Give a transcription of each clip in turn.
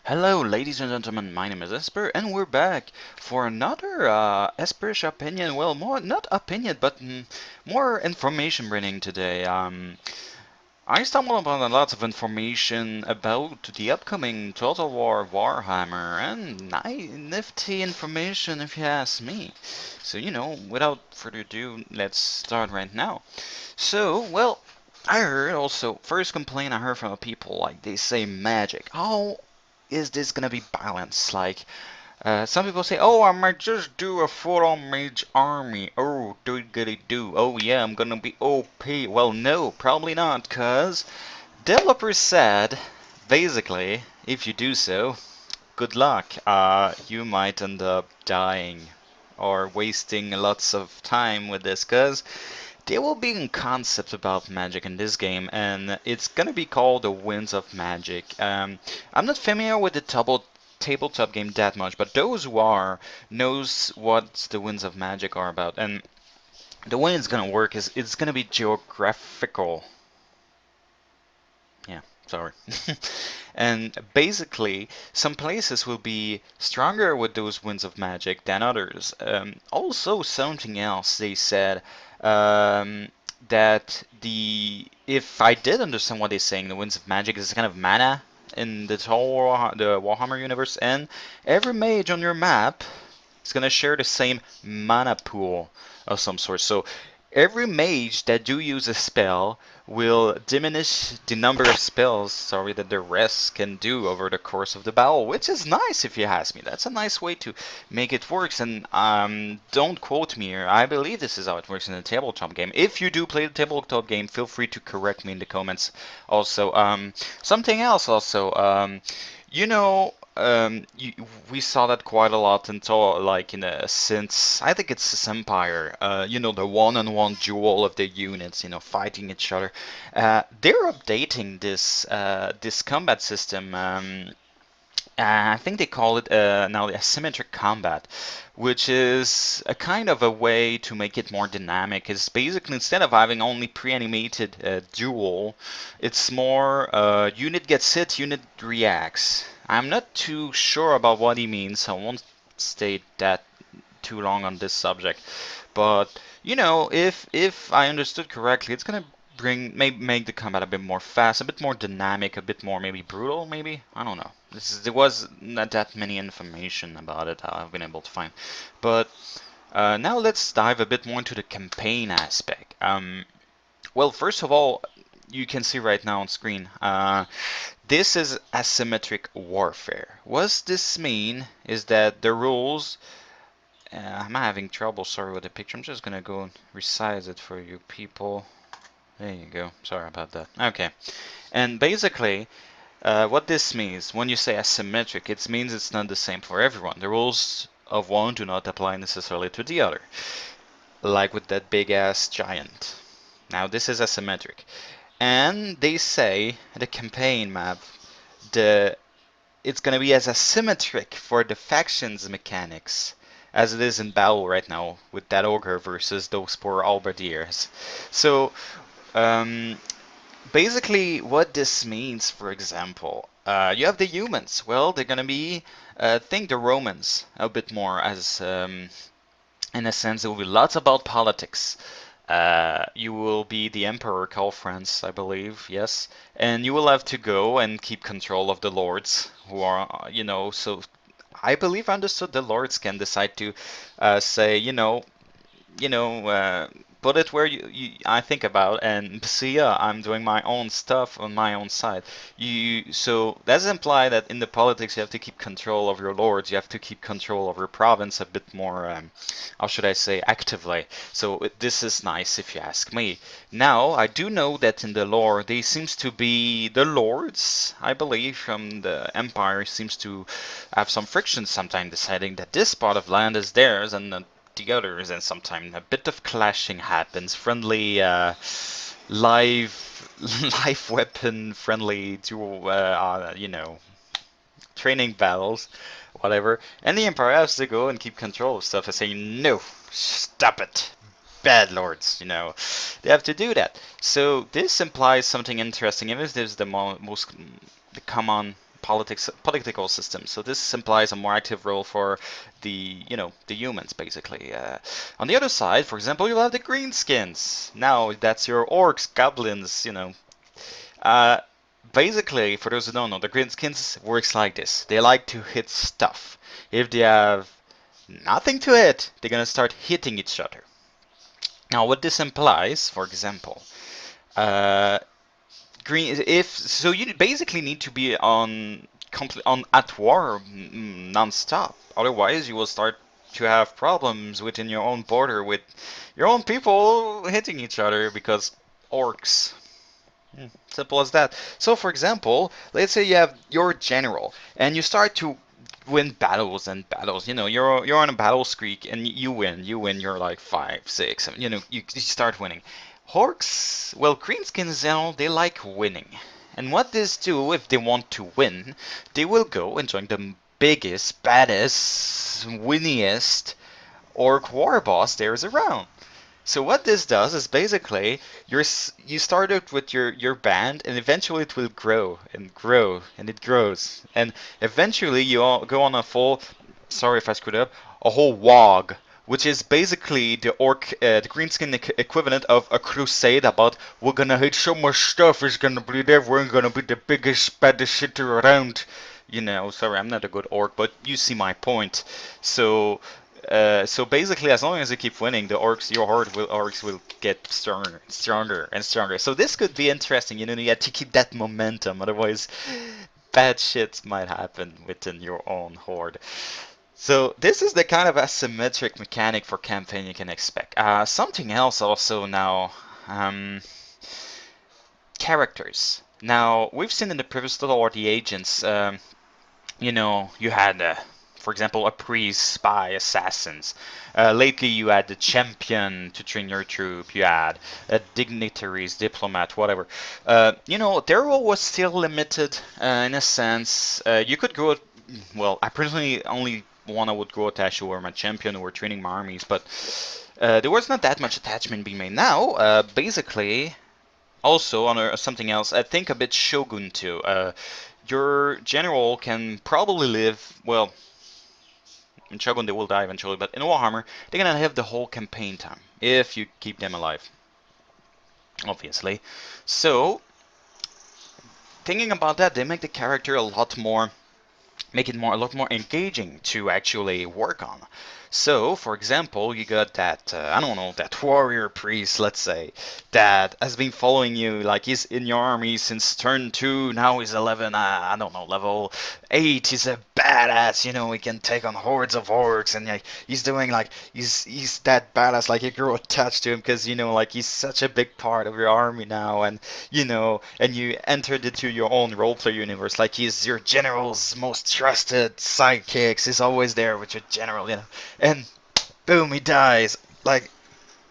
Hello, ladies and gentlemen, my name is Esper, and we're back for another Esperish opinion. Well, more, not opinion, but more information bringing today. I stumbled upon a lot of information about the upcoming Total War Warhammer, and nifty information if you ask me. So, without further ado, let's start right now. So, well, I heard also, first complaint I heard from the people, like, they say magic. How is this gonna be balanced? Like, some people say, oh, I might just do a full-on mage army. Oh, do. Oh, yeah, I'm gonna be OP. Well, no, probably not, cause developers said, basically, if you do so, good luck. You might end up dying or wasting lots of time with this, cause there will be a concept about magic in this game, and it's gonna be called the Winds of Magic. I'm not familiar with the tabletop game that much, but those who are knows what the Winds of Magic are about. And the way it's gonna work is it's gonna be geographical. Yeah, sorry. And basically, some places will be stronger with those winds of magic than others. Also, something else they said um, that if I did understand what they're saying, the winds of magic is kind of mana in the Warhammer universe, and every mage on your map is gonna share the same mana pool of some sort. So every mage that do use a spell will diminish the number of spells, sorry, that the rest can do over the course of the battle, which is nice if you ask me. That's a nice way to make it work. And don't quote me here. I believe this is how it works in the tabletop game. If you do play the tabletop game, feel free to correct me in the comments. Also, something else. Also, you know, we saw that quite a lot until like since I think it's Empire. The one-on-one duel of the units, fighting each other. They're updating this combat system. I think they call it now asymmetric combat, which is a kind of a way to make it more dynamic. It's basically instead of having only pre-animated duel, it's more unit gets hit, unit reacts. I'm not too sure about what he means, so I won't stay that too long on this subject. But if I understood correctly, it's gonna make the combat a bit more fast, a bit more dynamic, a bit more maybe brutal, maybe. I don't know. There was not that many information about it I've been able to find. But now let's dive a bit more into the campaign aspect. Well, first of all, you can see right now on screen. This is asymmetric warfare. What this mean is that the rules. I'm having trouble, sorry, with the picture. I'm just gonna go and resize it for you people. There you go. Sorry about that. Okay. And basically, what this means, when you say asymmetric, it means it's not the same for everyone. The rules of one do not apply necessarily to the other. Like with that big ass giant. Now this is asymmetric. And they say the campaign map, it's gonna be as asymmetric for the factions mechanics as it is in battle right now with that ogre versus those poor halberdiers. So um, basically, what this means, for example, you have the humans. Well, they're gonna be, think the Romans a bit more as, in a sense, it will be lots about politics. You will be the Emperor called France, I believe, yes, and you will have to go and keep control of the lords, who are, so I believe I understood the lords can decide to say, you know, uh, put it where I think about, and see, yeah, I'm doing my own stuff on my own side. So that's imply that in the politics you have to keep control of your lords, you have to keep control of your province a bit more, how should I say, actively. So this is nice if you ask me. Now, I do know that in the lore, they seems to be the lords, I believe, from the empire seems to have some friction sometimes deciding that this part of land is theirs and the others, and sometimes a bit of clashing happens. Friendly, live, live weapon friendly dual, training battles, whatever. And the Empire has to go and keep control of stuff and say, no, stop it. Bad lords, they have to do that. So this implies something interesting. If this is the most the common political system. So this implies a more active role for the the humans basically. On the other side, for example, you'll have the Greenskins. Now that's your orcs, goblins, Uh, Basically, for those who don't know, the Greenskins works like this. They like to hit stuff. If they have nothing to hit, they're gonna start hitting each other. Now, what this implies, for example, uh, if so, you basically need to be on at war non-stop. Otherwise, you will start to have problems within your own border with your own people hitting each other because orcs. Simple as that. So, for example, let's say you have your general and you start to win battles and battles. You're on a battle streak and you win. You win. You're like 5, 6, 7. You start winning. Orcs, well, Greenskins, they like winning. And what this do if they want to win, they will go and join the biggest, baddest, winniest orc war boss there is around. So what this does is basically you start out with your band, and eventually it will grow and grow and it grows, and eventually you all go on a full, sorry if I screwed up, a whole WOG, which is basically the greenskin equivalent of a crusade about we're gonna hit so much stuff, it's gonna bleed everywhere, we're gonna be the biggest, baddest shit around. Sorry, I'm not a good orc, but you see my point. So basically, as long as you keep winning, your orcs will get stronger, stronger, and stronger. So this could be interesting. You have to keep that momentum, otherwise, bad shit might happen within your own horde. So this is the kind of asymmetric mechanic for campaign you can expect. Something else also now, characters. Now we've seen in the previous Total War the agents. You had, for example, a priest, spy, assassins. Lately, you had the champion to train your troop. You had dignitaries, diplomat, whatever. Their role was still limited in a sense. You could grow. Well, I personally only one I would grow attached to were my champion who were training my armies, but there was not that much attachment being made. Now, basically, also on something else, I think a bit Shogun too. Your general can probably live, well, in Shogun they will die eventually, but in Warhammer they're gonna have the whole campaign time if you keep them alive, obviously. So thinking about that, they make the character a lot more a lot more engaging to actually work on. So, for example, you got that, I don't know, that warrior priest, let's say, that has been following you, like he's in your army since turn 2, now he's 11, I don't know, level 8, he's a badass, he can take on hordes of orcs, and like, he's doing like, he's that badass, like you grow attached to him, because, like he's such a big part of your army now, and, and you entered into your own roleplay universe, like he's your general's most trusted sidekicks, he's always there with your general, and boom, he dies. Like,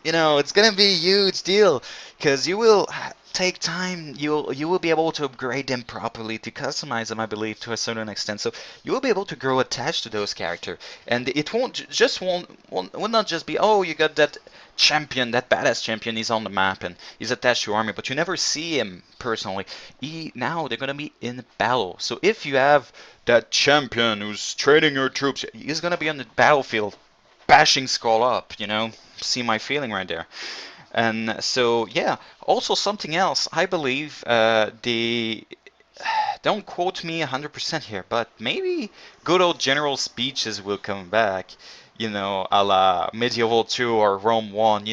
it's gonna be a huge deal because you will take time. You will be able to upgrade them properly to customize them, I believe, to a certain extent. So you will be able to grow attached to those characters, and it will not just be, oh, you got that champion, that badass champion. He's on the map and he's attached to your army, but you never see him personally. Now they're gonna be in battle. So if you have that champion who's training your troops, he's gonna be on the battlefield, bashing skull up. See my feeling right there. And so yeah, also something else. I believe the don't quote me 100% here, but maybe good old general speeches will come back. A la Medieval 2 or Rome 1.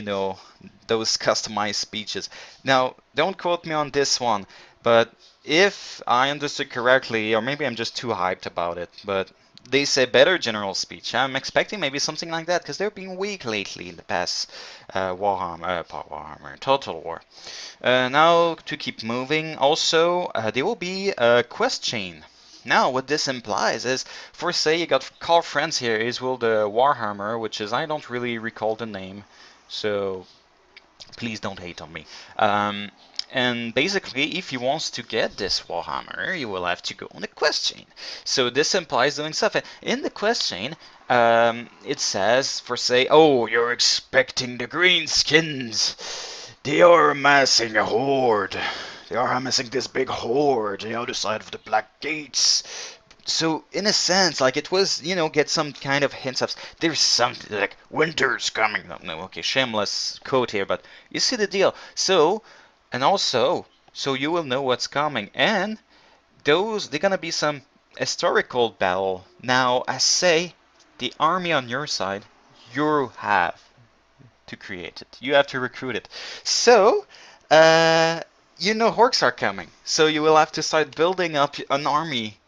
Those customized speeches. Now, don't quote me on this one, but if I understood correctly, or maybe I'm just too hyped about it, but they say better general speech. I'm expecting maybe something like that, because they're being weak lately in the past Warhammer, Total War. Now, to keep moving, also, there will be a quest chain. Now, what this implies is, for say you got call friends here, is will the Warhammer, which is, I don't really recall the name, so please don't hate on me. And basically, if you want to get this Warhammer, you will have to go on the quest chain. So this implies doing stuff. In the quest chain, it says, for say, oh, you're expecting the Greenskins. They are amassing a horde. they are missing this big horde on the other side of the Black Gates. So in a sense, like it was, get some kind of hints of there's something like winter's coming. No, okay, shameless quote here, but you see the deal. So, and also, so you will know what's coming, and they're gonna be some historical battle. Now, I say, the army on your side, you have to create it. You have to recruit it. So, orcs are coming. So you will have to start building up an army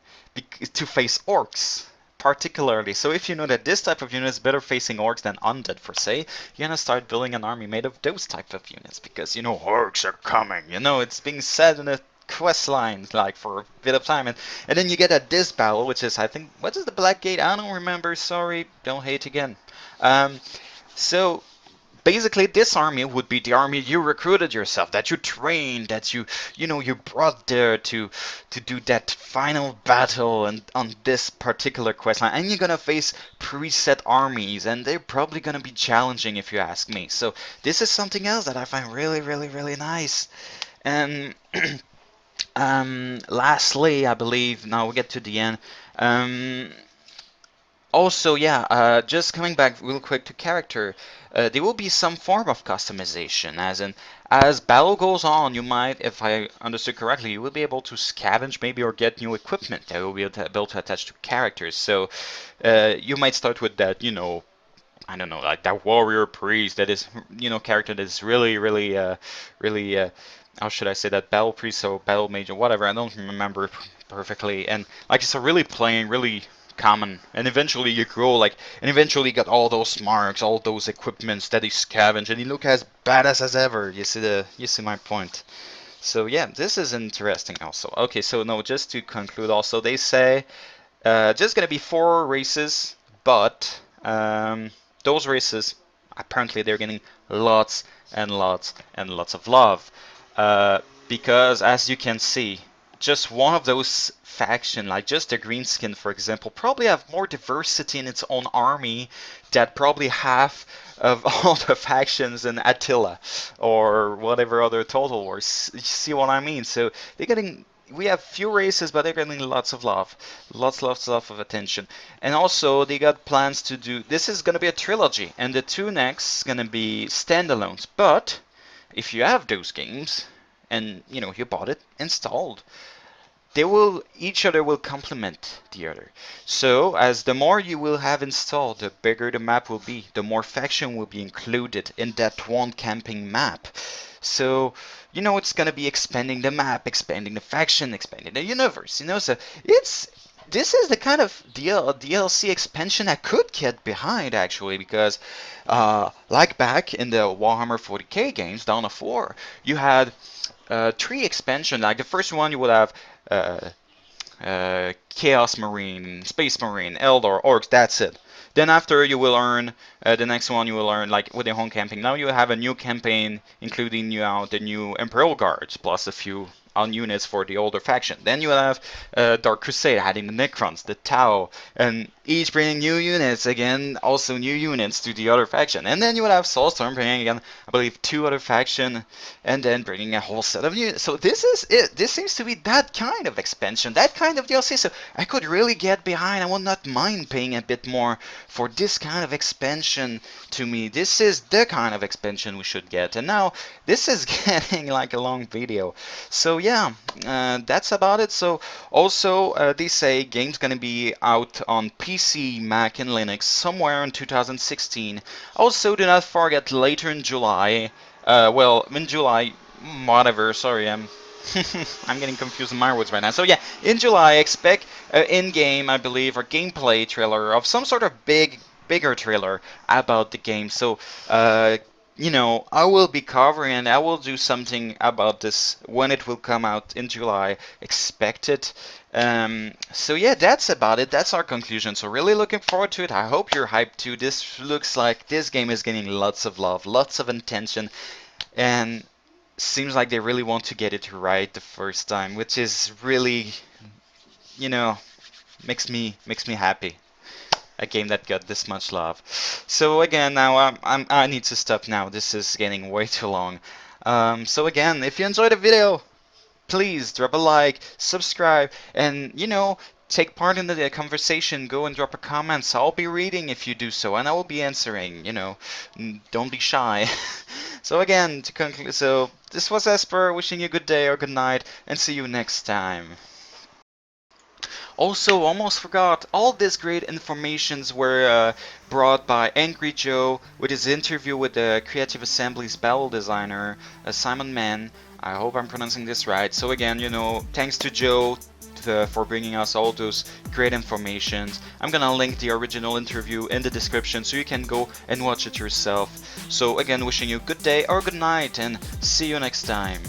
to face orcs, particularly. So if you know that this type of unit is better facing orcs than undead, for say, you're gonna start building an army made of those type of units because orcs are coming. It's being said in the quest line like for a bit of time, and then you get at this battle, which is I think what is the Black Gate? I don't remember. Sorry, don't hate again. So basically this army would be the army you recruited yourself, that you trained, that you brought there to do that final battle and on this particular quest line, and you're gonna face preset armies, and they're probably gonna be challenging if you ask me. So this is something else that I find really, really, really nice. And lastly, I believe now we get to the end. Also, yeah, just coming back real quick to character, there will be some form of customization, as battle goes on, you might, if I understood correctly, you will be able to scavenge maybe or get new equipment that will be able to attach to characters. So you might start with that, I don't know, like that warrior priest that is, character that is really, really, really, how should I say that, battle priest or battle mage or whatever, I don't remember perfectly. And like it's a really plain, really common, and eventually you grow and eventually you got all those marks, all those equipments that you scavenge, and you look as badass as ever. You see my point. So yeah, this is interesting also. Okay, so no, just to conclude also, they say just gonna be 4 races, but those races, apparently they're getting lots and lots and lots of love. Because as you can see, just one of those faction, like just the Greenskin, for example, probably have more diversity in its own army that probably half of all the factions in Attila or whatever other Total Wars. You see what I mean? So they're getting. We have few races, but they're getting lots of love, lots of attention. And also, they got plans to do. This is gonna be a trilogy, and the 2 next gonna be standalones. But if you have those games, and you bought it installed, each other will complement the other. So as the more you will have installed, the bigger the map will be, the more faction will be included in that one camping map. So it's gonna be expanding the map, expanding the faction, expanding the universe. So this is the kind of DLC expansion I could get behind, actually, because like back in the Warhammer 40k games, Dawn of War, you had 3 expansion. Like the first one, you would have Chaos Marine, Space Marine, Eldar, Orcs. That's it. Then after you will earn the next one, you will earn like with the home campaign. Now you have a new campaign, including the new Imperial Guards plus a few on units for the older faction. Then you have Dark Crusade adding the Necrons, the Tau, and each bringing new units, again, also new units to the other faction. And then you would have Soulstorm bringing, again, I believe 2 other faction, and then bringing a whole set of units. So this is it. This seems to be that kind of expansion, that kind of DLC. So I could really get behind. I would not mind paying a bit more for this kind of expansion. To me, this is the kind of expansion we should get. And now this is getting like a long video. So yeah, that's about it. So also they say game's gonna be out on PC, Mac, and Linux somewhere in 2016. Also, do not forget later in July. Well, in July, whatever. Sorry, I'm I'm getting confused in my words right now. So yeah, in July, expect in-game, I believe, or gameplay trailer of some sort of bigger trailer about the game. So I will be covering and I will do something about this when it will come out in July. Expect it. So yeah, that's about it. That's our conclusion. So really looking forward to it. I hope you're hyped too. This looks like this game is getting lots of love, lots of attention, and seems like they really want to get it right the first time, which is really, makes me happy. A game that got this much love. So again, now I need to stop now. This is getting way too long. So again, if you enjoyed the video, please drop a like, subscribe, and take part in the conversation. Go and drop a comment. So I'll be reading if you do so, and I will be answering. Don't be shy. So again, to conclude, so this was Esper wishing you a good day or good night, and see you next time. Also, almost forgot, all these great informations were brought by Angry Joe with his interview with the Creative Assembly's battle designer, Simon Mann. I hope I'm pronouncing this right. So again, thanks to Joe for bringing us all those great informations. I'm gonna link the original interview in the description so you can go and watch it yourself. So again, wishing you a good day or good night, and see you next time.